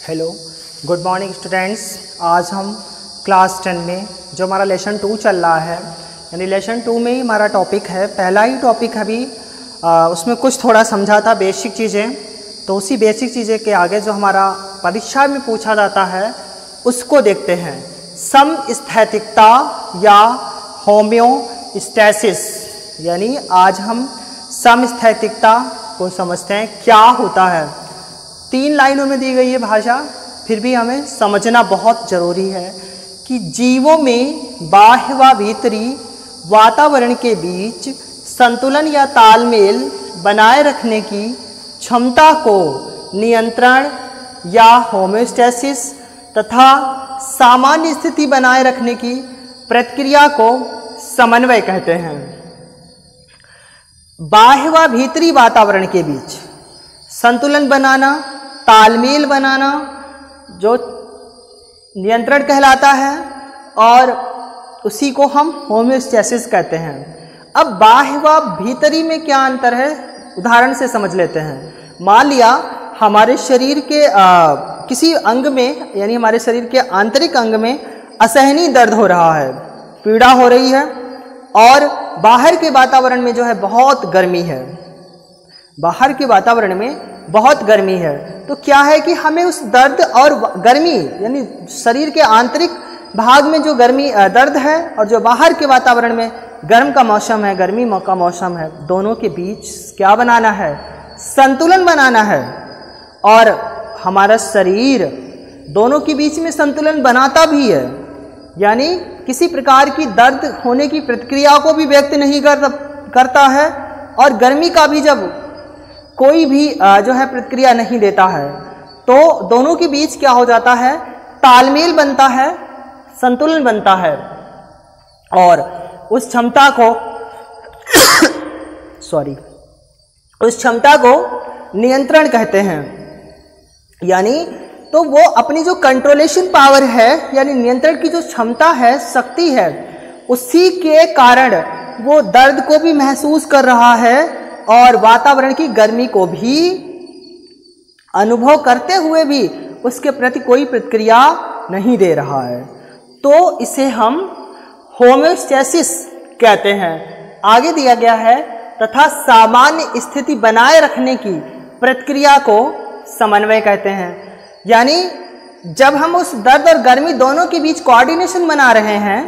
Hello, good morning students. आज हम class 10 में जो हमारा लेसन 2 चल रहा है, यानी लेसन 2 में ही हमारा टॉपिक है, पहला ही टॉपिक अभी उसमें कुछ थोड़ा समझा था बेसिक चीज़ें। तो उसी बेसिक चीज़ें के आगे जो हमारा परीक्षा में पूछा जाता है उसको देखते हैं। समस्थैतिकता या होम्योस्टैसिस, यानी आज हम समस्थैतिकता को समझते हैं क्या होता है। 3 लाइनों में दी गई है भाषा, फिर भी हमें समझना बहुत ज़रूरी है कि जीवों में बाह्य व भीतरी वातावरण के बीच संतुलन या तालमेल बनाए रखने की क्षमता को नियंत्रण या होम्योस्टैसिस तथा सामान्य स्थिति बनाए रखने की प्रक्रिया को समन्वय कहते हैं। बाह्य व भीतरी वातावरण के बीच संतुलन बनाना, तालमेल बनाना जो नियंत्रण कहलाता है, और उसी को हम होम्योस्टैसिस कहते हैं। अब बाह्य व भीतरी में क्या अंतर है, उदाहरण से समझ लेते हैं। मान लिया हमारे शरीर के किसी अंग में, यानी हमारे शरीर के आंतरिक अंग में असहनीय दर्द हो रहा है, पीड़ा हो रही है, और बाहर के वातावरण में जो है बहुत गर्मी है, बाहर के वातावरण में बहुत गर्मी है। तो क्या है कि हमें उस दर्द और गर्मी, यानी शरीर के आंतरिक भाग में जो गर्मी दर्द है और जो बाहर के वातावरण में गर्म का मौसम है, गर्मी का मौसम है, दोनों के बीच क्या बनाना है, संतुलन बनाना है। और हमारा शरीर दोनों के बीच में संतुलन बनाता भी है, यानी किसी प्रकार की दर्द होने की प्रतिक्रिया को भी व्यक्त नहीं करता है, और गर्मी का भी जब कोई भी जो है प्रतिक्रिया नहीं देता है, तो दोनों के बीच क्या हो जाता है, तालमेल बनता है, संतुलन बनता है, और उस क्षमता को उस क्षमता को नियंत्रण कहते हैं। यानी तो वो अपनी जो कंट्रोलेशन पावर है, यानी नियंत्रण की जो क्षमता है, शक्ति है, उसी के कारण वो दर्द को भी महसूस कर रहा है और वातावरण की गर्मी को भी अनुभव करते हुए भी उसके प्रति कोई प्रतिक्रिया नहीं दे रहा है। तो इसे हम होम्योस्टैसिस कहते हैं। आगे दिया गया है, तथा सामान्य स्थिति बनाए रखने की प्रक्रिया को समन्वय कहते हैं। यानी जब हम उस दर्द और गर्मी दोनों के बीच कोऑर्डिनेशन बना रहे हैं,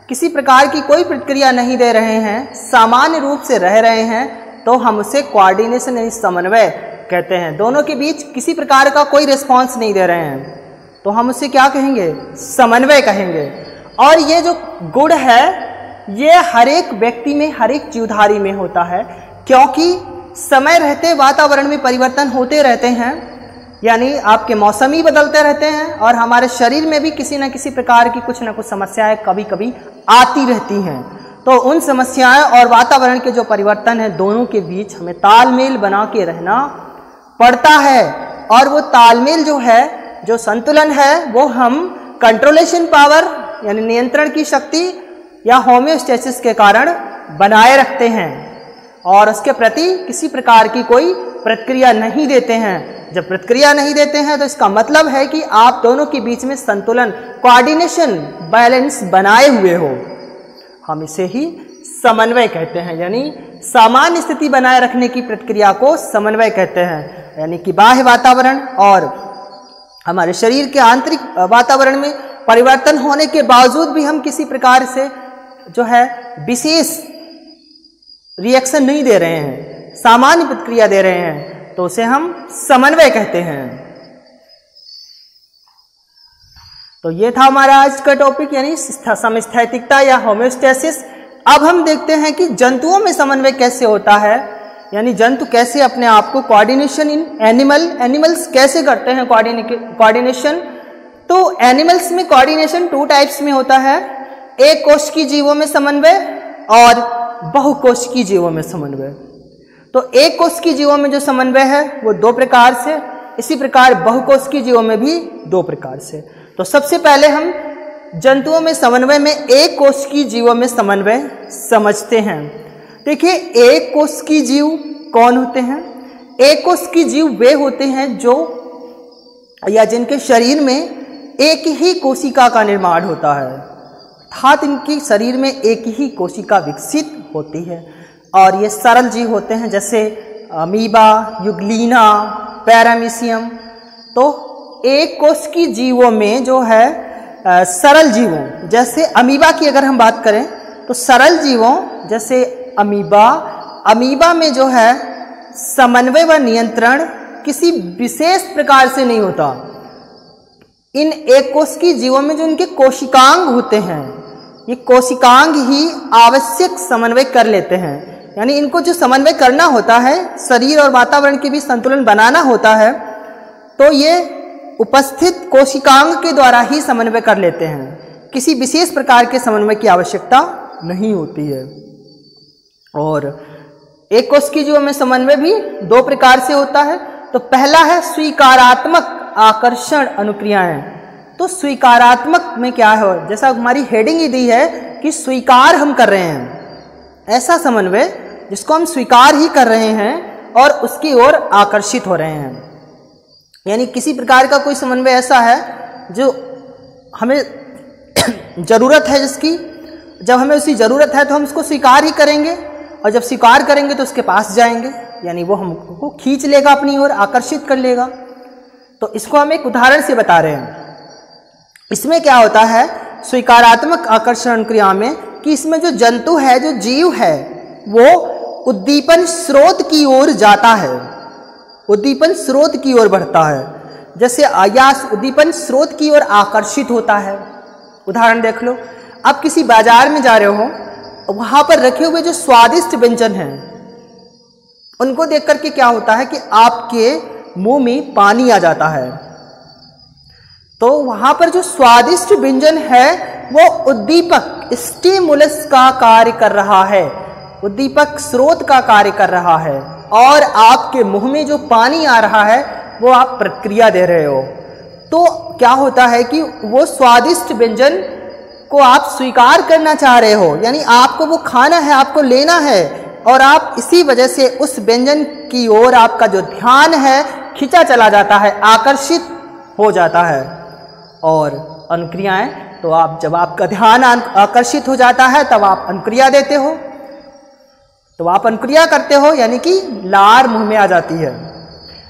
किसी प्रकार की कोई प्रतिक्रिया नहीं दे रहे हैं, सामान्य रूप से रह रहे हैं, तो हम उसे कोऑर्डिनेशन यानी समन्वय कहते हैं। दोनों के बीच किसी प्रकार का कोई रिस्पांस नहीं दे रहे हैं, तो हम उसे क्या कहेंगे, समन्वय कहेंगे। और ये जो गुण है, ये हर एक व्यक्ति में, हर एक जीवधारी में होता है, क्योंकि समय रहते वातावरण में परिवर्तन होते रहते हैं, यानी आपके मौसम ही बदलते रहते हैं, और हमारे शरीर में भी किसी न किसी प्रकार की कुछ न कुछ समस्याएं कभी कभी आती रहती हैं। तो उन समस्याएं और वातावरण के जो परिवर्तन है, दोनों के बीच हमें तालमेल बना के रहना पड़ता है। और वो तालमेल जो है, जो संतुलन है, वो हम कंट्रोलेशन पावर यानी नियंत्रण की शक्ति या होम्योस्टैसिस के कारण बनाए रखते हैं, और उसके प्रति किसी प्रकार की कोई प्रतिक्रिया नहीं देते हैं। जब प्रतिक्रिया नहीं देते हैं तो इसका मतलब है कि आप दोनों के बीच में संतुलन, कोऑर्डिनेशन, बैलेंस बनाए हुए हो। हम इसे ही समन्वय कहते हैं, यानी सामान्य स्थिति बनाए रखने की प्रक्रिया को समन्वय कहते हैं। यानी कि बाह्य वातावरण और हमारे शरीर के आंतरिक वातावरण में परिवर्तन होने के बावजूद भी हम किसी प्रकार से जो है विशेष रिएक्शन नहीं दे रहे हैं, सामान्य प्रतिक्रिया दे रहे हैं, तो उसे हम समन्वय कहते हैं। तो ये था हमारा आज का टॉपिक, यानी समस्थैतिकता या होम्योस्टैसिस। अब हम देखते हैं कि जंतुओं में समन्वय कैसे होता है, यानी जंतु कैसे अपने आप को कोऑर्डिनेशन इन एनिमल्स कैसे करते हैं कोऑर्डिनेशन। तो एनिमल्स में कोऑर्डिनेशन 2 टाइप्स में होता है, एक कोशिकीय जीवों में समन्वय और बहुकोशिकीय जीवों में समन्वय। तो एक कोशिकीय जीवों में जो समन्वय है वो 2 प्रकार से, इसी प्रकार बहुकोशिकीय जीवों में भी 2 प्रकार से। तो सबसे पहले हम जंतुओं में समन्वय में एक कोशिकीय जीवों में समन्वय समझते हैं। देखिए, एक कोशिकीय जीव कौन होते हैं? एक कोशिकीय जीव वे होते हैं जो या जिनके शरीर में एक ही कोशिका का निर्माण होता है, अर्थात इनकी शरीर में एक ही कोशिका विकसित होती है और ये सरल जीव होते हैं, जैसे अमीबा, युग्लिना, पैरामीशियम। तो एक कोश की जीवों में जो है सरल जीवों, जैसे अमीबा की अगर हम बात करें तो सरल जीवों जैसे अमीबा में जो है समन्वय व नियंत्रण किसी विशेष प्रकार से नहीं होता। इन एक कोश की जीवों में जो इनके कोशिकांग होते हैं, ये कोशिकांग ही आवश्यक समन्वय कर लेते हैं। यानी इनको जो समन्वय करना होता है, शरीर और वातावरण के बीच संतुलन बनाना होता है, तो ये उपस्थित कोशिकांग के द्वारा ही समन्वय कर लेते हैं। किसी विशेष प्रकार के समन्वय की आवश्यकता नहीं होती है। और एक कोश की जीवों में समन्वय भी दो प्रकार से होता है। तो पहला है स्वीकारात्मक आकर्षण अनुक्रियाएं। तो स्वीकारात्मक में क्या है, जैसा हमारी हेडिंग ही दी है कि स्वीकार हम कर रहे हैं, ऐसा समन्वय जिसको हम स्वीकार ही कर रहे हैं और उसकी ओर आकर्षित हो रहे हैं। यानी किसी प्रकार का कोई समन्वय ऐसा है जो हमें जरूरत है, जिसकी जब हमें उसकी जरूरत है तो हम उसको स्वीकार ही करेंगे, और जब स्वीकार करेंगे तो उसके पास जाएंगे, यानी वो हमको खींच लेगा अपनी ओर, आकर्षित कर लेगा। तो इसको हम एक उदाहरण से बता रहे हैं। इसमें क्या होता है स्वीकारात्मक आकर्षण अनुक्रिया में, कि इसमें जो जंतु है, जो जीव है, वो उद्दीपन स्रोत की ओर जाता है, उद्दीपन स्रोत की ओर बढ़ता है, जैसे आयास उद्दीपन स्रोत की ओर आकर्षित होता है। उदाहरण देख लो, आप किसी बाजार में जा रहे हो, वहां पर रखे हुए जो स्वादिष्ट व्यंजन हैं, उनको देख करके क्या होता है कि आपके मुंह में पानी आ जाता है। तो वहां पर जो स्वादिष्ट व्यंजन है वो उद्दीपक स्टिमुलस का कार्य कर रहा है, उद्दीपक स्रोत का कार्य कर रहा है, और आपके मुंह में जो पानी आ रहा है वो आप प्रतिक्रिया दे रहे हो। तो क्या होता है कि वो स्वादिष्ट व्यंजन को आप स्वीकार करना चाह रहे हो, यानी आपको वो खाना है, आपको लेना है, और आप इसी वजह से उस व्यंजन की ओर आपका जो ध्यान है खिंचा चला जाता है, आकर्षित हो जाता है। और अनुक्रियाएं, तो आप जब आपका ध्यान आकर्षित हो जाता है तब आप अनुक्रिया देते हो, तो आप अनुक्रिया करते हो, यानी कि लार मुंह में आ जाती है।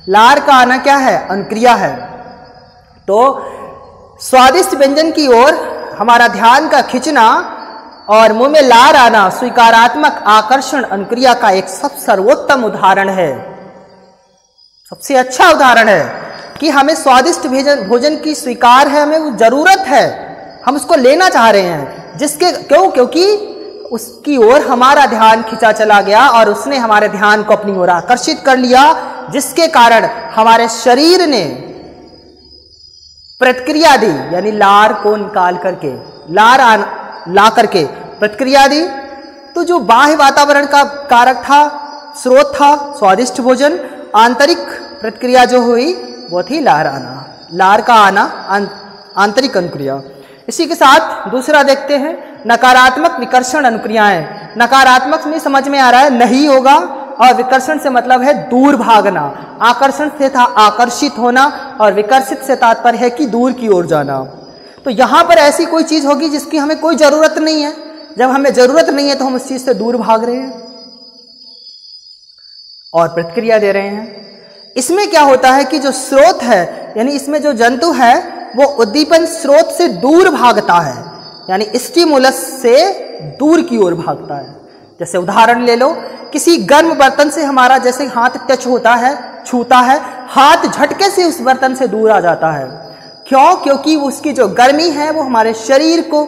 लार का आना क्या है, अनुक्रिया है। तो स्वादिष्ट व्यंजन की ओर हमारा ध्यान का खिंचना और मुंह में लार आना स्वीकारात्मक आकर्षण अनुक्रिया का एक सर्वोत्तम उदाहरण है, सबसे अच्छा उदाहरण है कि हमें स्वादिष्ट भोजन की स्वीकार है, हमें वो जरूरत है, हम उसको लेना चाह रहे हैं, जिसके क्योंकि उसकी ओर हमारा ध्यान खिंचा चला गया और उसने हमारे ध्यान को अपनी ओर आकर्षित कर लिया, जिसके कारण हमारे शरीर ने प्रतिक्रिया दी, यानी लार को निकाल करके ला करके प्रतिक्रिया दी। तो जो बाह्य वातावरण का कारक था, स्रोत था स्वादिष्ट भोजन, आंतरिक प्रतिक्रिया जो हुई वो थी लार आना, लार का आना आंतरिक अनुक्रिया। इसी के साथ दूसरा देखते हैं नकारात्मक विकर्षण अनुक्रियाएं। नकारात्मक में समझ में आ रहा है नहीं होगा, और विकर्षण से मतलब है दूर भागना, आकर्षण से था आकर्षित होना, और विकर्षित से तात्पर्य है कि दूर की ओर जाना। तो यहां पर ऐसी कोई चीज होगी जिसकी हमें कोई जरूरत नहीं है, जब हमें जरूरत नहीं है तो हम उस चीज से दूर भाग रहे हैं और प्रतिक्रिया दे रहे हैं। इसमें क्या होता है कि जो स्रोत है, यानी इसमें जो जंतु है वो उद्दीपन स्रोत से दूर भागता है, यानी स्टिमुलस से दूर की ओर भागता है। जैसे उदाहरण ले लो, किसी गर्म बर्तन से हमारा जैसे हाथ टच होता है, छूता है, हाथ झटके से उस बर्तन से दूर आ जाता है। क्यों? क्योंकि उसकी जो गर्मी है वो हमारे शरीर को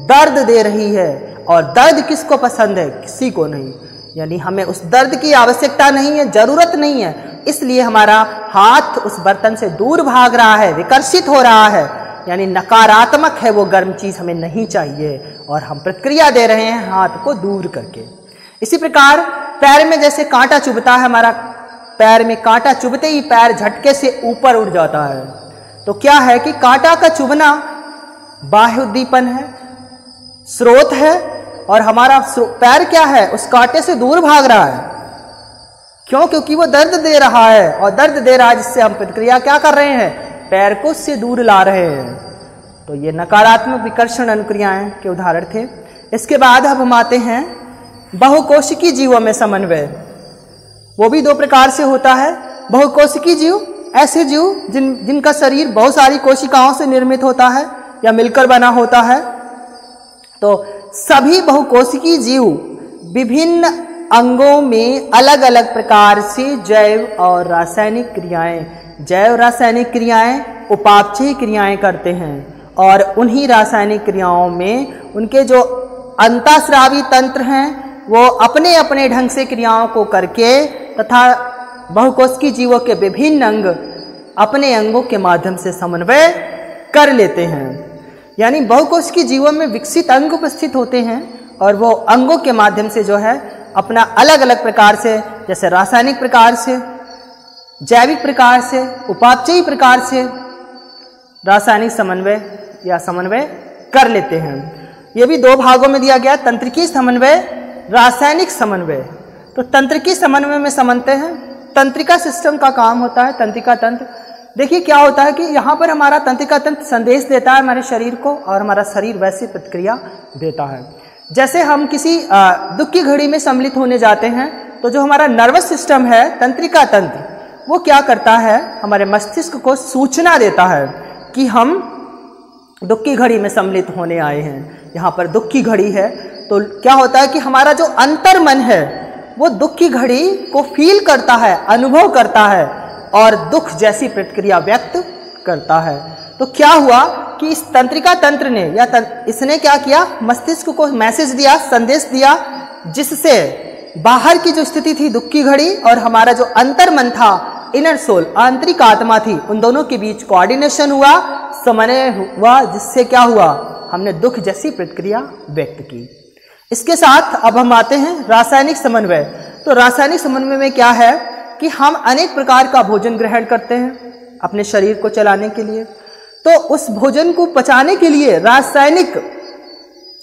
दर्द दे रही है, और दर्द किसको पसंद है? किसी को नहीं। यानी हमें उस दर्द की आवश्यकता नहीं है, जरूरत नहीं है, इसलिए हमारा हाथ उस बर्तन से दूर भाग रहा है, विकर्षित हो रहा है, यानी नकारात्मक है, वो गर्म चीज हमें नहीं चाहिए, और हम प्रतिक्रिया दे रहे हैं हाथ को दूर करके। इसी प्रकार पैर में जैसे कांटा चुभता है, हमारा पैर में कांटा चुभते ही पैर झटके से ऊपर उठ जाता है, तो क्या है कि कांटा का चुभना बाह्य उद्दीपन है, स्रोत है, और हमारा पैर क्या है, उस कांटे से दूर भाग रहा है। क्यों? क्योंकि वो दर्द दे रहा है, और दर्द दे रहा है जिससे हम प्रतिक्रिया क्या कर रहे हैं? पैर को उससे दूर ला रहे हैं। तो ये नकारात्मक विकर्षण अनुक्रियाएं के उदाहरण थे। इसके बाद अब हम आते हैं बहुकोशिकी जीवों में समन्वय। वो भी दो प्रकार से होता है। बहुकोशिकी जीव ऐसे जीव जिनका शरीर बहुत सारी कोशिकाओं से निर्मित होता है या मिलकर बना होता है। तो सभी बहुकोशिकी जीव विभिन्न अंगों में अलग अलग प्रकार से जैव और रासायनिक क्रियाएं उपापचयी क्रियाएं करते हैं और उन्हीं रासायनिक क्रियाओं में उनके जो अंतःस्रावी तंत्र हैं वो अपने अपने ढंग से क्रियाओं को करके तथा बहुकोशिकी जीवों के विभिन्न अंग अपने अंगों के माध्यम से समन्वय कर लेते हैं। यानी बहुकोशिकी जीवों में विकसित अंग उपस्थित होते हैं और वो अंगों के माध्यम से जो है अपना अलग अलग प्रकार से, जैसे रासायनिक प्रकार से, जैविक प्रकार से, उपापचयी प्रकार से रासायनिक समन्वय या समन्वय कर लेते हैं। ये भी दो भागों में दिया गया, तंत्रिकीय समन्वय, रासायनिक समन्वय। तो तंत्रिकीय समन्वय में समझते हैं तंत्रिका सिस्टम का काम होता है। तंत्रिका तंत्र, देखिए क्या होता है कि यहाँ पर हमारा तंत्रिका तंत्र संदेश देता है हमारे शरीर को और हमारा शरीर वैसी प्रतिक्रिया देता है। जैसे हम किसी दुख की घड़ी में सम्मिलित होने जाते हैं तो जो हमारा नर्वस सिस्टम है, तंत्रिका तंत्र, वो क्या करता है, हमारे मस्तिष्क को सूचना देता है कि हम दुख की घड़ी में सम्मिलित होने आए हैं, यहाँ पर दुख की घड़ी है। तो क्या होता है कि हमारा जो अंतर्मन है वो दुख की घड़ी को फील करता है, अनुभव करता है और दुख जैसी प्रतिक्रिया व्यक्त करता है। तो क्या हुआ कि इस तंत्रिका तंत्र ने या इसने क्या किया, मस्तिष्क को मैसेज दिया, संदेश दिया, जिससे बाहर की जो स्थिति थी दुख की घड़ी और हमारा जो अंतर्मन था, इनर सोल, आंतरिक आत्मा थी, उन दोनों के बीच कोऑर्डिनेशन हुआ, समन्वय हुआ, जिससे क्या हुआ, हमने दुख जैसी प्रतिक्रिया व्यक्त की। इसके साथ अब हम आते हैं रासायनिक समन्वय। तो रासायनिक समन्वय में क्या है कि हम अनेक प्रकार का भोजन ग्रहण करते हैं अपने शरीर को चलाने के लिए। तो उस भोजन को पचाने के लिए रासायनिक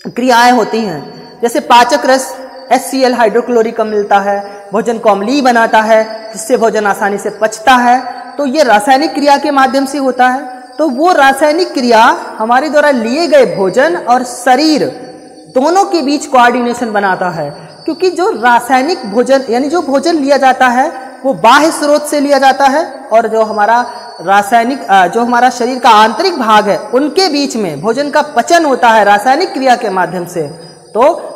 क्रियाएं होती हैं। जैसे पाचक रस HCl हाइड्रोक्लोरिक अम्ल मिलता है, भोजन को अम्लीय बनाता है, जिससे भोजन आसानी से पचता है। तो ये रासायनिक क्रिया के माध्यम से होता है। तो वो रासायनिक क्रिया हमारे द्वारा लिए गए भोजन और शरीर दोनों के बीच कोऑर्डिनेशन बनाता है, क्योंकि जो रासायनिक भोजन यानी जो भोजन लिया जाता है वो बाह्य स्रोत से लिया जाता है और जो हमारा रासायनिक जो हमारा शरीर का आंतरिक भाग है उनके बीच में भोजन का पचन होता है रासायनिक क्रिया के माध्यम से। तो